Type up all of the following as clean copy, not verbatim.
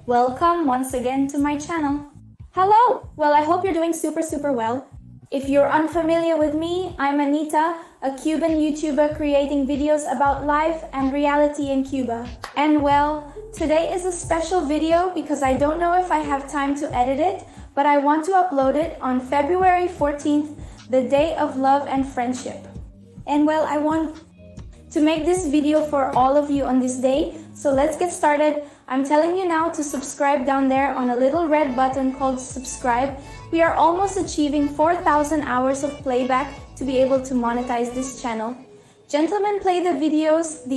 Welcome once again to my channel. Hello! Well, I hope you're doing super well. If you're unfamiliar with me, I'm Anita, a Cuban YouTuber creating videos about life and reality in Cuba. And well, today is a special video because I don't know if I have time to edit it, but I want to upload it on February 14th, the day of love and friendship. And well, I want to make this video for all of you on this day, so let's get started. I'm telling you now to subscribe down there on a little red button called subscribe. We are almost achieving 4,000 hours of playback to be able to monetize this channel. Gentlemen, play the videos.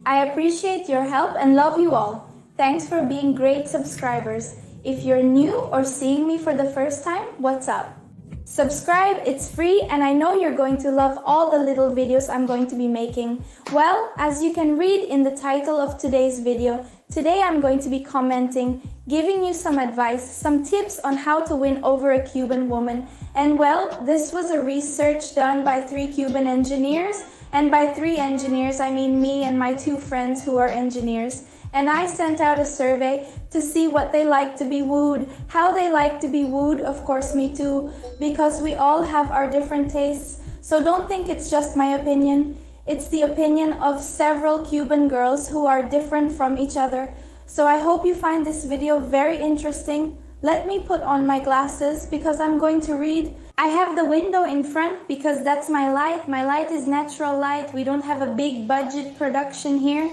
I appreciate your help and love you all. Thanks for being great subscribers. If you're new or seeing me for the first time, what's up? Subscribe, it's free, and I know you're going to love all the little videos I'm going to be making. Well, as you can read in the title of today's video, today I'm going to be commenting, giving you some advice, some tips on how to win over a Cuban woman. And well, this was a research done by 3 Cuban engineers, and by 3 engineers I mean me and my 2 friends who are engineers. And I sent out a survey to see what they like to be wooed, how they like to be wooed, of course me too, because we all have our different tastes. So don't think it's just my opinion. It's the opinion of several Cuban girls who are different from each other. So I hope you find this video very interesting. Let me put on my glasses because I'm going to read. I have the window in front because that's my light. My light is natural light. We don't have a big budget production here.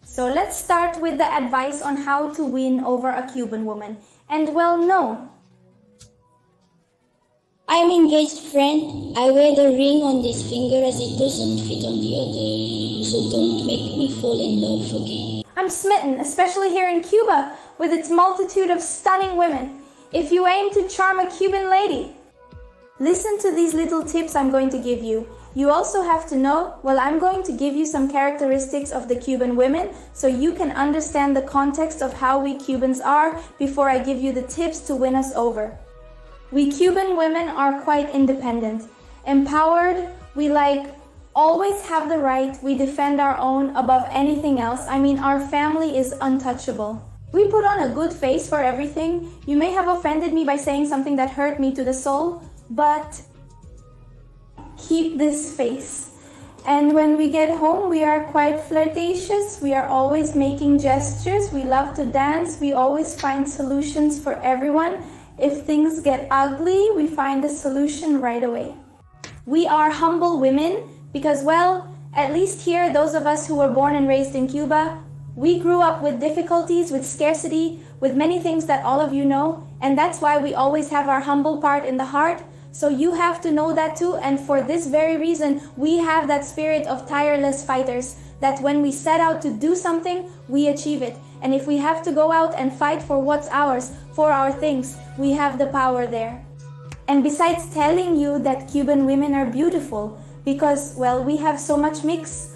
So let's start with the advice on how to win over a Cuban woman. And well, no. I'm engaged, friend. I wear the ring on this finger as it doesn't fit on the other, so don't make me fall in love again. I'm smitten, especially here in Cuba, with its multitude of stunning women. If you aim to charm a Cuban lady, listen to these little tips I'm going to give you. You also have to know, well, I'm going to give you some characteristics of the Cuban women so you can understand the context of how we Cubans are before I give you the tips to win us over. We Cuban women are quite independent, empowered, we always have the right, we defend our own above anything else. I mean, our family is untouchable. We put on a good face for everything. You may have offended me by saying something that hurt me to the soul, but keep this face. And when we get home, we are quite flirtatious. We are always making gestures. We love to dance. We always find solutions for everyone. If things get ugly, we find a solution right away. We are humble women because, well, at least here, those of us who were born and raised in Cuba, we grew up with difficulties, with scarcity, with many things that all of you know. And that's why we always have our humble part in the heart. So you have to know that too, and for this very reason, we have that spirit of tireless fighters, that when we set out to do something, we achieve it. And if we have to go out and fight for what's ours, for our things, we have the power there. And besides telling you that Cuban women are beautiful, because, well, we have so much mix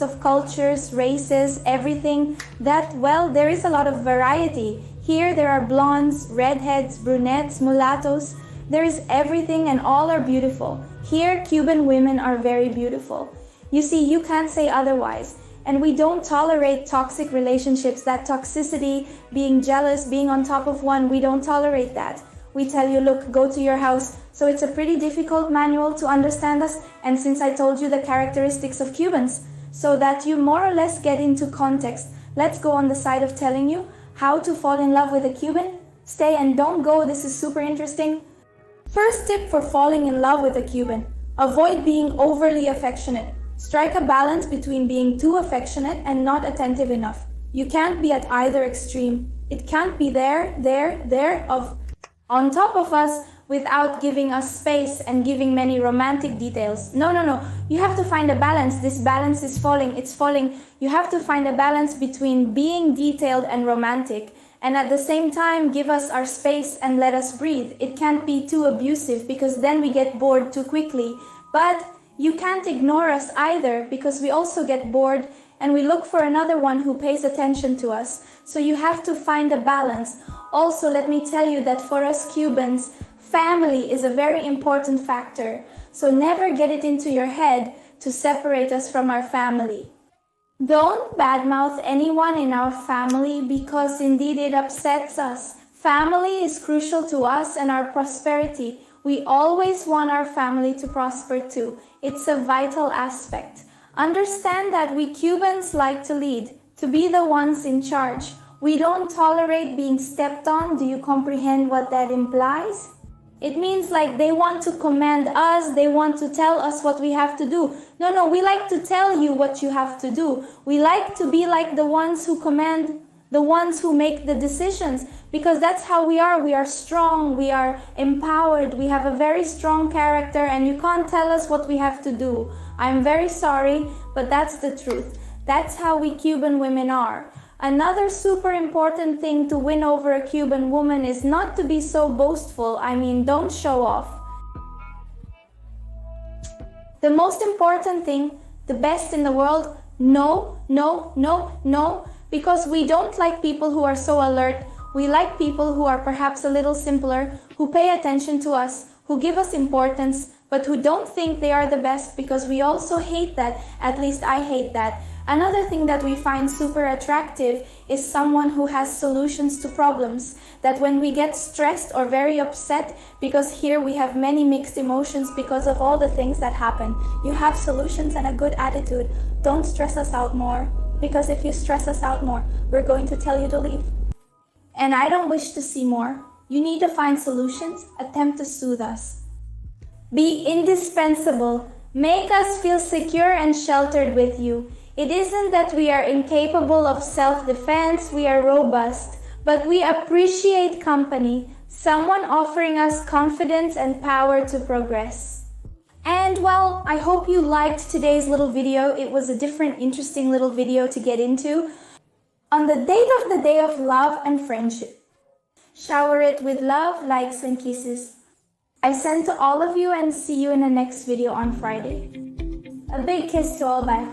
of cultures, races, everything, that, well, there is a lot of variety. Here there are blondes, redheads, brunettes, mulattoes. There is everything and all are beautiful. Here, Cuban women are very beautiful. You see, you can't say otherwise. And we don't tolerate toxic relationships, that toxicity, being jealous, being on top of one, we don't tolerate that. We tell you, look, go to your house. So it's a pretty difficult manual to understand us. And since I told you the characteristics of Cubans, so that you more or less get into context, let's go on the side of telling you how to fall in love with a Cuban. Stay and don't go, this is super interesting. First tip for falling in love with a Cuban: avoid being overly affectionate. Strike a balance between being too affectionate and not attentive enough. You can't be at either extreme. It can't be there, on top of us without giving us space and giving many romantic details. No. You have to find a balance. This balance is falling. It's falling. You have to find a balance between being detailed and romantic, and at the same time give us our space and let us breathe. It can't be too abusive because then we get bored too quickly. But you can't ignore us either because we also get bored and we look for another one who pays attention to us. So you have to find a balance. Also, let me tell you that for us Cubans, family is a very important factor. So never get it into your head to separate us from our family. Don't badmouth anyone in our family because indeed it upsets us. Family is crucial to us and our prosperity. We always want our family to prosper too. It's a vital aspect. Understand that we Cubans like to lead, to be the ones in charge. We don't tolerate being stepped on. Do you comprehend what that implies? It means like they want to command us, they want to tell us what we have to do. No, we like to tell you what you have to do. We like to be like the ones who command, the ones who make the decisions, because that's how we are. We are strong, we are empowered, we have a very strong character, and you can't tell us what we have to do. I'm very sorry, but that's the truth. That's how we Cuban women are. Another super important thing to win over a Cuban woman is not to be so boastful. Don't show off. The most important thing, the best in the world, no, because we don't like people who are so alert. We like people who are perhaps a little simpler, who pay attention to us, who give us importance, but who don't think they are the best, because we also hate that. At least I hate that. Another thing that we find super attractive is someone who has solutions to problems. That when we get stressed or very upset, because here we have many mixed emotions because of all the things that happen, you have solutions and a good attitude. Don't stress us out more, because if you stress us out more, we're going to tell you to leave. And I don't wish to see more. You need to find solutions, attempt to soothe us. Be indispensable. Make us feel secure and sheltered with you. It isn't that we are incapable of self-defense, we are robust, but we appreciate company, someone offering us confidence and power to progress. And well, I hope you liked today's little video. It was a different, interesting little video to get into. On the date of the day of love and friendship, shower it with love, likes, and kisses. I send to all of you and see you in the next video on Friday. A big kiss to all, bye.